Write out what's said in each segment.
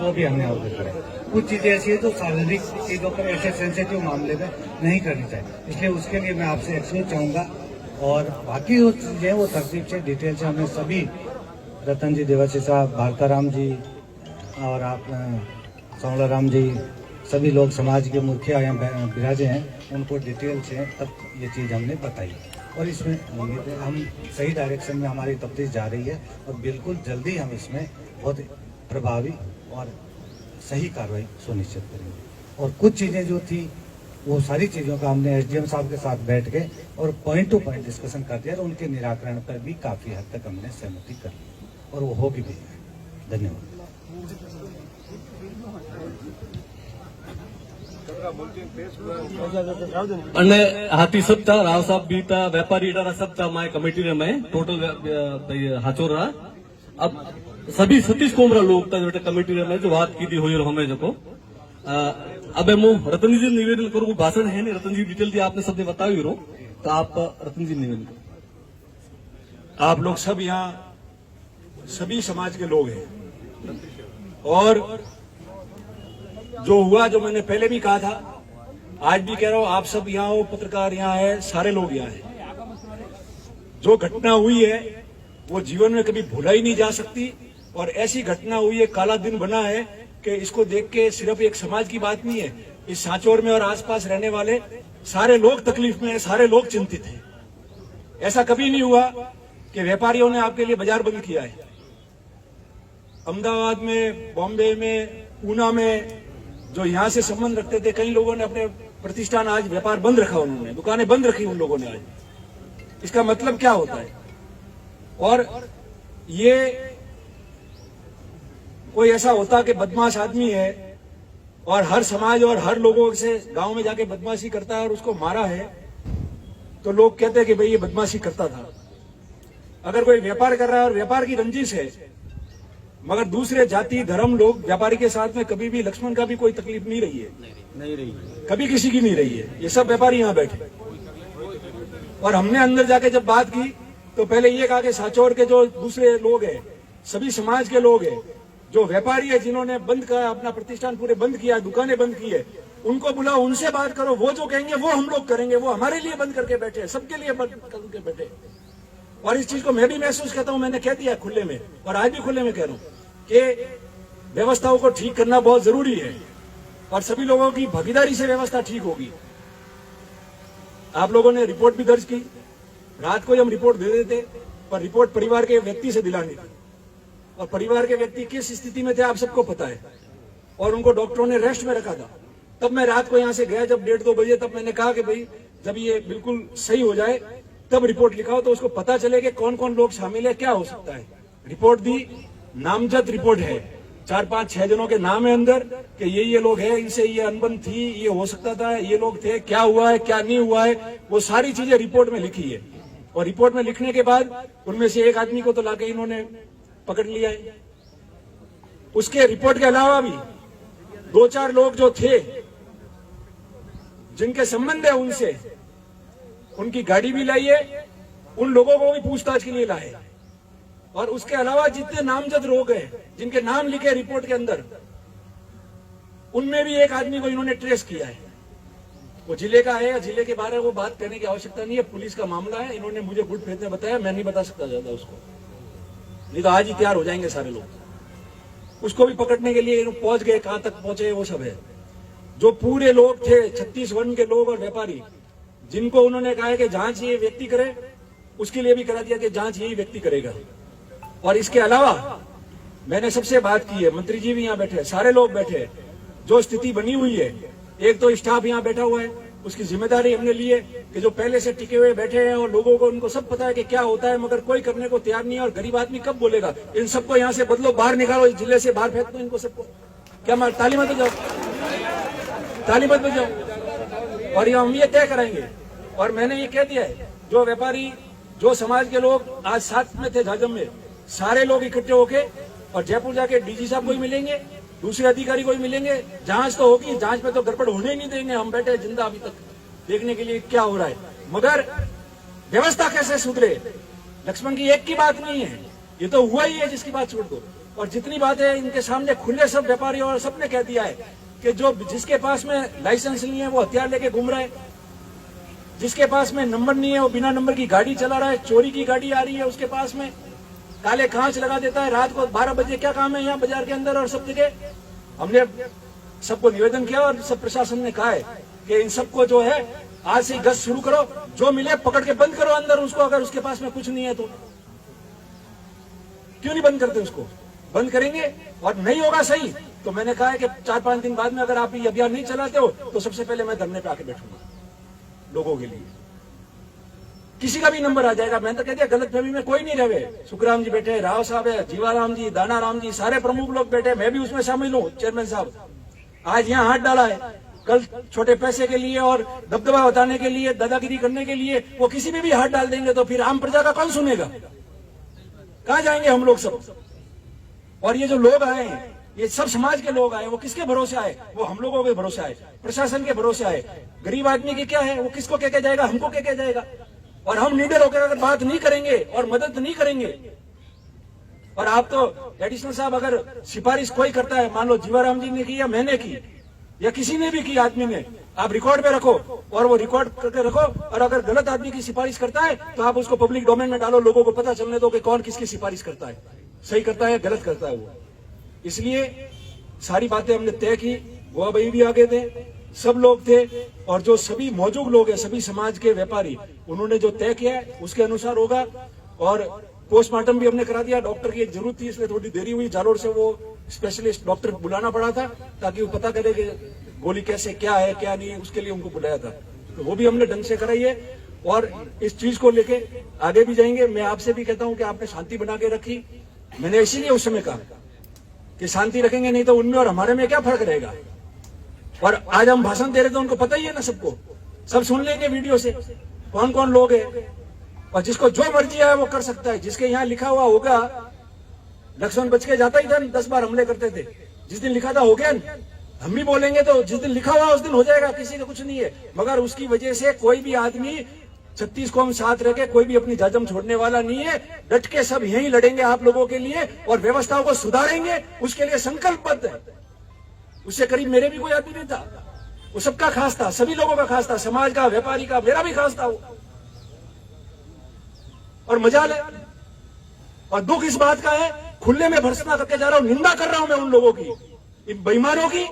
वो भी हमने अवगत कराई। कुछ चीजें ऐसी है जो शारीरिक चीजों पर ऐसे सेंसिटिव मामले में नहीं करनी चाहिए, इसलिए उसके लिए मैं आपसे एक्सक्यूज चाहूंगा। और बाकी जो चीजें वो तरतीब से डिटेल से हमने सभी रतन जी, देवासी साहब, भारताराम जी और आप सांवलाराम जी, सभी लोग समाज के मुखिया यहाँ विराजे हैं, उनको डिटेल से तब ये चीज़ हमने बताई। और इसमें उम्मीद है हम सही डायरेक्शन में हमारी तफ्तीश जा रही है और बिल्कुल जल्दी हम इसमें बहुत प्रभावी और सही कार्रवाई सुनिश्चित करेंगे। और कुछ चीज़ें जो थी वो सारी चीज़ों का हमने एसडीएम साहब के साथ बैठ के और पॉइंट टू पॉइंट डिस्कशन कर दिया और उनके निराकरण पर भी काफ़ी हद तक हमने सहमति कर ली और वो होगी भी। धन्यवाद। અને હાથી સપ્તાહ રાવ સાहब भी था, व्यापारी इडारा सब था हमारे कमेटी में टोटल हाचोरा। अब सभी 37 कोमरा लोग था जो कमेटी में जो बात की थी हुई हमें जो अब मैं रतन जी निवेदन करूँ, भाषण है नहीं, रतन जी डिटेल थी आपने सबने बताई रो, तो आप रतन जी निवेदन करो। आप लोग सब यहाँ सभी समाज के लोग हैं और जो हुआ, जो मैंने पहले भी कहा था, आज भी कह रहा हूं, आप सब यहाँ हो, पत्रकार यहाँ है, सारे लोग यहाँ हैं। जो घटना हुई है वो जीवन में कभी भूला ही नहीं जा सकती और ऐसी घटना हुई है, काला दिन बना है कि इसको देख के सिर्फ एक समाज की बात नहीं है, इस सांचौर में और आसपास रहने वाले सारे लोग तकलीफ में हैं, सारे लोग चिंतित हैं। ऐसा कभी नहीं हुआ कि व्यापारियों ने आपके लिए बाजार बंद किया है। अहमदाबाद में, बॉम्बे में, पूना में जो यहाँ से संबंध रखते थे, कई लोगों ने अपने प्रतिष्ठान आज व्यापार बंद रखा, उन्होंने दुकानें बंद रखी उन लोगों ने आज। इसका मतलब क्या होता है? और ये कोई ऐसा होता कि बदमाश आदमी है और हर समाज और हर लोगों से गांव में जाके बदमाशी करता है और उसको मारा है, तो लोग कहते हैं कि भाई ये बदमाशी करता था। अगर कोई व्यापार कर रहा है और व्यापार की रंजिश है, मगर दूसरे जाति धर्म लोग व्यापारी के साथ में कभी भी लक्ष्मण का भी कोई तकलीफ नहीं रही है, नहीं रही, कभी किसी की नहीं रही है। ये सब व्यापारी यहाँ बैठे और हमने अंदर जाके जब बात की तो पहले ये कहा कि सांचौर के जो दूसरे लोग हैं, सभी समाज के लोग हैं, जो व्यापारी है, जिन्होंने बंद किया अपना प्रतिष्ठान, पूरे बंद किया, दुकानें बंद की है, उनको बुलाओ, उनसे बात करो, वो जो कहेंगे वो हम लोग करेंगे। वो हमारे लिए बंद करके बैठे, सबके लिए बंद करके बैठे। और इस चीज को मैं भी महसूस करता हूं, मैंने कह दिया खुले में और आज भी खुले में कह रहा हूं कि व्यवस्थाओं को ठीक करना बहुत जरूरी है और सभी लोगों की भागीदारी से व्यवस्था ठीक होगी। आप लोगों ने रिपोर्ट भी दर्ज की, रात को ही हम रिपोर्ट दे देते, पर रिपोर्ट परिवार के व्यक्ति से दिलानी थी और परिवार के व्यक्ति किस स्थिति में थे आप सबको पता है और उनको डॉक्टरों ने रेस्ट में रखा था। तब मैं रात को यहां से गया जब 1:30-2 बजे, तब मैंने कहा कि भाई जब ये बिल्कुल सही हो जाए तब रिपोर्ट लिखाओ तो उसको पता चले कि कौन कौन लोग शामिल है, क्या हो सकता है। रिपोर्ट दी, नामजद रिपोर्ट है, 4-5-6 जनों के नाम है अंदर कि ये लोग हैं, इनसे ये अनबन थी, ये हो सकता था, ये लोग थे, क्या हुआ है क्या नहीं हुआ है, वो सारी चीजें रिपोर्ट में लिखी है। और रिपोर्ट में लिखने के बाद उनमें से एक आदमी को तो लाके इन्होंने पकड़ लिया है। उसके रिपोर्ट के अलावा भी 2-4 लोग जो थे जिनके संबंध है उनसे, उनकी गाड़ी भी लाई है, उन लोगों को भी पूछताछ के लिए लाए। और उसके अलावा जितने नामजद लोग हैं जिनके नाम लिखे रिपोर्ट के अंदर, उनमें भी एक आदमी को इन्होंने ट्रेस किया है। वो जिले का है या जिले के बाहर है, वो बात कहने की आवश्यकता नहीं है, पुलिस का मामला है। इन्होंने मुझे गुड फेथ में बताया, मैं नहीं बता सकता ज्यादा उसको, नहीं तो आज ही तैयार हो जाएंगे सारे लोग। उसको भी पकड़ने के लिए पहुंच गए, कहां तक पहुंचे वो सब है। जो पूरे लोग थे 36 वन के लोग और व्यापारी, जिनको उन्होंने कहा है कि जांच ये व्यक्ति करे, उसके लिए भी करा दिया कि जांच यही व्यक्ति करेगा। और इसके अलावा मैंने सबसे बात की है, मंत्री जी भी यहाँ बैठे, सारे लोग बैठे, जो स्थिति बनी हुई है, एक तो स्टाफ यहाँ बैठा हुआ है, उसकी जिम्मेदारी हमने ली है कि जो पहले से टिके हुए बैठे हैं और लोगों को उनको सब पता है कि क्या होता है, मगर कोई करने को तैयार नहीं है। और गरीब आदमी कब बोलेगा? इन सबको यहाँ से बदलो, बाहर निकालो, इस जिले से बाहर फेंक दो इनको सबको। क्या मार ताली मत बजाओ, ताली मत बजाओ। और ये हम ये तय कराएंगे। और मैंने ये कह दिया है, जो व्यापारी, जो समाज के लोग आज साथ में थे झाजम में, सारे लोग इकट्ठे होके और जयपुर जाके डीजी साहब को ही मिलेंगे, दूसरे अधिकारी को ही मिलेंगे। जांच तो होगी, जांच में तो गड़बड़ होने ही नहीं देंगे। हम बैठे जिंदा अभी तक देखने के लिए क्या हो रहा है, मगर व्यवस्था कैसे सुधरे। लक्ष्मण की एक की बात नहीं है, ये तो हुआ ही है जिसकी बात छोड़ दो। और जितनी बातें इनके सामने खुले सब व्यापारियों और सबने कह दिया है कि जो जिसके पास में लाइसेंस नहीं है वो हथियार लेके घूम रहा है, जिसके पास में नंबर नहीं है वो बिना नंबर की गाड़ी चला रहा है, चोरी की गाड़ी आ रही है उसके पास में, काले कांच लगा देता है रात को 12 बजे। क्या काम है यहाँ बाजार के अंदर और सब जगह? हमने सबको निवेदन किया और सब प्रशासन ने कहा है कि इन सबको जो है आज से गश्त शुरू करो, जो मिले पकड़ के बंद करो अंदर उसको, अगर उसके पास में कुछ नहीं है तो। क्यों नहीं बंद करते उसको? बंद करेंगे और नहीं होगा सही तो मैंने कहा है कि 4-5 दिन बाद में अगर आप ये अभियान नहीं चलाते हो तो सबसे पहले मैं धरने पे आके बैठूंगा लोगों के लिए। किसी का भी नंबर आ जाएगा, मैं तो कहती है गलतफहमी में कोई नहीं रहे। सुखराम जी बैठे, राव साहब है, जीवाराम जी, दानाराम जी, सारे प्रमुख लोग बैठे, मैं भी उसमें शामिल हूँ। चेयरमैन साहब आज यहाँ हाथ डाला है, कल छोटे पैसे के लिए और दबदबा बताने के लिए, दादागिरी करने के लिए वो किसी में भी हाथ डाल देंगे तो फिर आम प्रजा का कौन सुनेगा? कहाँ जाएंगे हम लोग सब? और ये जो लोग आए हैं ये सब समाज के लोग आए, वो किसके भरोसे आए? वो हम लोगों के भरोसे आए, प्रशासन के भरोसे आए। गरीब आदमी की क्या है, वो किसको कह के जाएगा? हमको कह के जाएगा। और हम लीडर होकर अगर बात नहीं करेंगे और मदद नहीं करेंगे, और आप तो एडिशनल साहब अगर सिफारिश कोई करता है, मान लो जीवाराम जी ने की या मैंने की या किसी ने भी की आदमी ने, आप रिकॉर्ड पे रखो और वो रिकॉर्ड करके रखो, और अगर गलत आदमी की सिफारिश करता है तो आप उसको पब्लिक डोमेन में डालो, लोगों को पता चलने दो कि कौन किसकी सिफारिश करता है, सही करता है गलत करता है वो। इसलिए सारी बातें हमने तय की, वो भाई भी आगे थे, सब लोग थे, और जो सभी मौजूद लोग हैं, सभी समाज के व्यापारी, उन्होंने जो तय किया है उसके अनुसार होगा। और पोस्टमार्टम भी हमने करा दिया, डॉक्टर की एक जरूरत थी इसलिए थोड़ी देरी हुई, जालोर से वो स्पेशलिस्ट डॉक्टर बुलाना पड़ा था ताकि वो पता करे कि गोली कैसे क्या है क्या नहीं है, उसके लिए उनको बुलाया था, तो वो भी हमने ढंग से कराई है। और इस चीज को लेके आगे भी जाएंगे। मैं आपसे भी कहता हूं कि आपने शांति बना के रखी, मैंने इसीलिए उस समय कहा कि शांति रखेंगे, नहीं तो उनमें और हमारे में क्या फर्क रहेगा। और आज हम भाषण दे रहे तो उनको पता ही है ना, सबको सब सुन लेंगे वीडियो से कौन कौन लोग हैं, और जिसको जो मर्जी है वो कर सकता है। जिसके यहाँ लिखा हुआ होगा, लक्ष्मण बच के जाता ही था, 10 बार हमले करते थे, जिस दिन लिखा था हो गया। हम भी बोलेंगे तो जिस दिन लिखा हुआ उस दिन हो जाएगा, किसी का कुछ नहीं है। मगर उसकी वजह से कोई भी आदमी 36 कौम साथ रह के कोई भी अपनी जाजम छोड़ने वाला नहीं है। डट के सब यही लड़ेंगे आप लोगों के लिए और व्यवस्थाओं को सुधारेंगे, उसके लिए संकल्पबद्ध है। उससे करीब मेरे भी कोई आदमी नहीं था, वो सबका खास था, सभी लोगों का खास था, समाज का, व्यापारी का, मेरा भी खास था वो। और मजाल है और दुख इस बात का है, खुले में भर्त्सना करके जा रहा हूं, निंदा कर रहा हूं मैं उन लोगों की, इन बेईमानों की,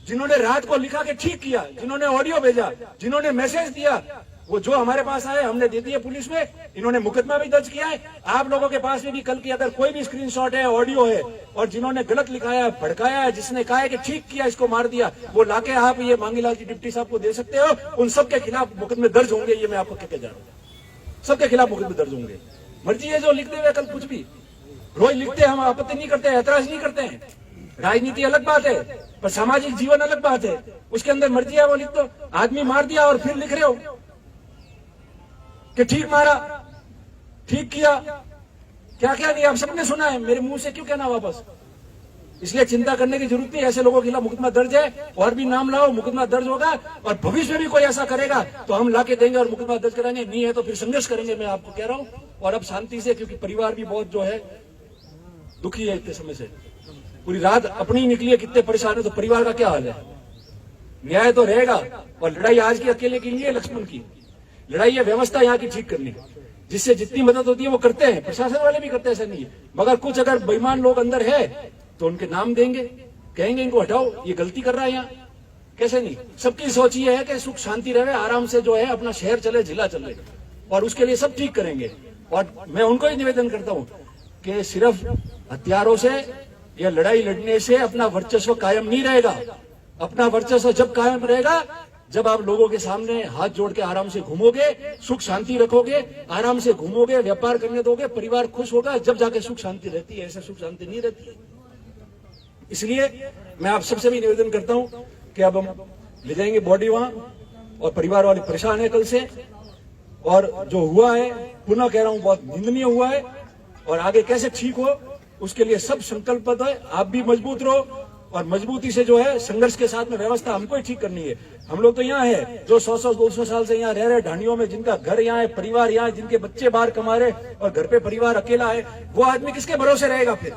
जिन्होंने रात को लिखा के ठीक किया, जिन्होंने ऑडियो भेजा, जिन्होंने मैसेज दिया, वो जो हमारे पास आए हमने दे दिए पुलिस में। इन्होंने मुकदमा भी दर्ज किया है। आप लोगों के पास में भी कल की अगर कोई भी स्क्रीनशॉट है, ऑडियो है, और जिन्होंने गलत लिखाया, भड़काया है, जिसने कहा है कि ठीक किया, इसको मार दिया, वो लाके आप ये मांगीलाल जी डिप्टी साहब को दे सकते हो। उन सबके खिलाफ मुकदमे दर्ज होंगे, ये मैं आपको कहते जा रहा हूं, सबके खिलाफ मुकदमे दर्ज होंगे। मर्जी है जो लिखते हुए कल कुछ भी रोज लिखते, हम आपत्ति नहीं करते, ऐतराज नहीं करते हैं। राजनीति अलग बात है, पर सामाजिक जीवन अलग बात है। उसके अंदर मर्जी है वो लिख दो। आदमी मार दिया और फिर लिख रहे हो कि ठीक मारा, ठीक किया, क्या क्या नहीं, आप सबने सुना है, मेरे मुंह से क्यों कहना वापस। इसलिए चिंता करने की जरूरत नहीं, ऐसे लोगों के खिलाफ मुकदमा दर्ज है, और भी नाम लाओ, मुकदमा दर्ज होगा। और भविष्य में भी कोई ऐसा करेगा तो हम लाके देंगे और मुकदमा दर्ज कराएंगे, नहीं है तो फिर संघर्ष करेंगे, मैं आपको कह रहा हूं। और अब शांति से, क्योंकि परिवार भी बहुत जो है दुखी है इतने समय से, पूरी रात अपनी निकली है, कितने परेशान है, तो परिवार का क्या हाल है। न्याय तो रहेगा, और लड़ाई आज की अकेले की नहीं है लक्ष्मण की, लड़ाई है व्यवस्था यहाँ की ठीक करनी, जिससे जितनी मदद होती है वो करते हैं, प्रशासन वाले भी करते हैं, ऐसा नहीं है। मगर कुछ अगर बेईमान लोग अंदर है तो उनके नाम देंगे, कहेंगे इनको हटाओ, ये गलती कर रहा है यहाँ, कैसे नहीं। सबकी सोच ये है कि सुख शांति रहे, आराम से जो है अपना शहर चले, जिला चले, और उसके लिए सब ठीक करेंगे। और मैं उनको ही निवेदन करता हूँ कि सिर्फ हथियारों से या लड़ाई लड़ने से अपना वर्चस्व कायम नहीं रहेगा। अपना वर्चस्व जब कायम रहेगा जब आप लोगों के सामने हाथ जोड़ के आराम से घूमोगे, सुख शांति रखोगे, आराम से घूमोगे, व्यापार करने दोगे, परिवार खुश होगा, जब जाके सुख शांति रहती है। ऐसे सुख शांति नहीं रहती है। इसलिए मैं आप सबसे भी निवेदन करता हूं कि अब हम ले जाएंगे बॉडी वहां, और परिवार वाले परेशान है कल से, और जो हुआ है पुनः कह रहा हूं बहुत निंदनीय हुआ है, और आगे कैसे ठीक हो उसके लिए सब संकल्पबद्ध है। आप भी मजबूत रहो, और मजबूती से जो है संघर्ष के साथ में व्यवस्था हमको ही ठीक करनी है। हम लोग तो यहाँ है जो 100-200 साल से यहाँ रह रहे ढानियों में, जिनका घर यहाँ है, परिवार यहाँ है, जिनके बच्चे बाहर कमा रहे और घर पे परिवार अकेला है, वो आदमी किसके भरोसे रहेगा फिर।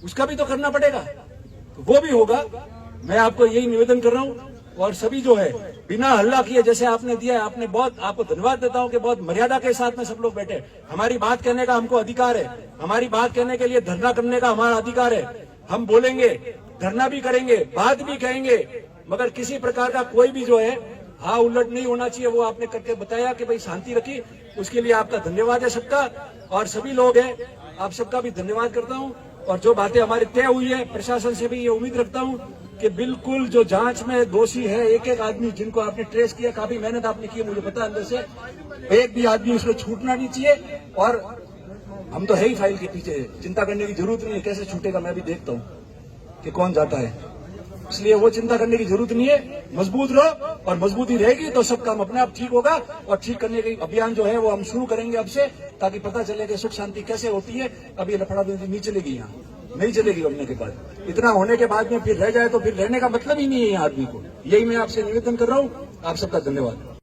उसका भी तो करना पड़ेगा, तो वो भी होगा। मैं आपको यही निवेदन कर रहा हूँ। और सभी जो है बिना हल्ला किए जैसे आपने दिया है, आपने बहुत, आपको धन्यवाद देता हूँ कि बहुत मर्यादा के साथ में सब लोग बैठे। हमारी बात कहने का हमको अधिकार है, हमारी बात कहने के लिए धरना करने का हमारा अधिकार है। हम बोलेंगे, धरना भी करेंगे, बात भी कहेंगे, मगर किसी प्रकार का कोई भी जो है हाँ उलट नहीं होना चाहिए। वो आपने करके बताया कि भाई शांति रखी, उसके लिए आपका धन्यवाद है सबका। और सभी लोग हैं, आप सबका भी धन्यवाद करता हूँ। और जो बातें हमारी तय हुई है, प्रशासन से भी ये उम्मीद रखता हूँ कि बिल्कुल जो जांच में दोषी है, एक एक आदमी जिनको आपने ट्रेस किया, काफी मेहनत आपने की है, मुझे पता अंदर से, एक भी आदमी उसमें छूटना नहीं चाहिए। और हम तो है ही फाइल के पीछे, चिंता करने की जरूरत नहीं है कैसे छूटेगा, मैं भी देखता हूँ कि कौन जाता है, इसलिए वो चिंता करने की जरूरत नहीं है। मजबूत रहो, और मजबूती रहेगी तो सब काम अपने आप ठीक होगा। और ठीक करने के अभियान जो है वो हम शुरू करेंगे अब से, ताकि पता चले कि सुख शांति कैसे होती है। अब ये लफड़ाबाजी नहीं चलेगी, यहाँ नहीं चलेगी बनने के बाद। इतना होने के बाद में फिर रह जाए तो फिर रहने का मतलब ही नहीं है यहाँ आदमी को। यही मैं आपसे निवेदन कर रहा हूँ। आप सबका धन्यवाद।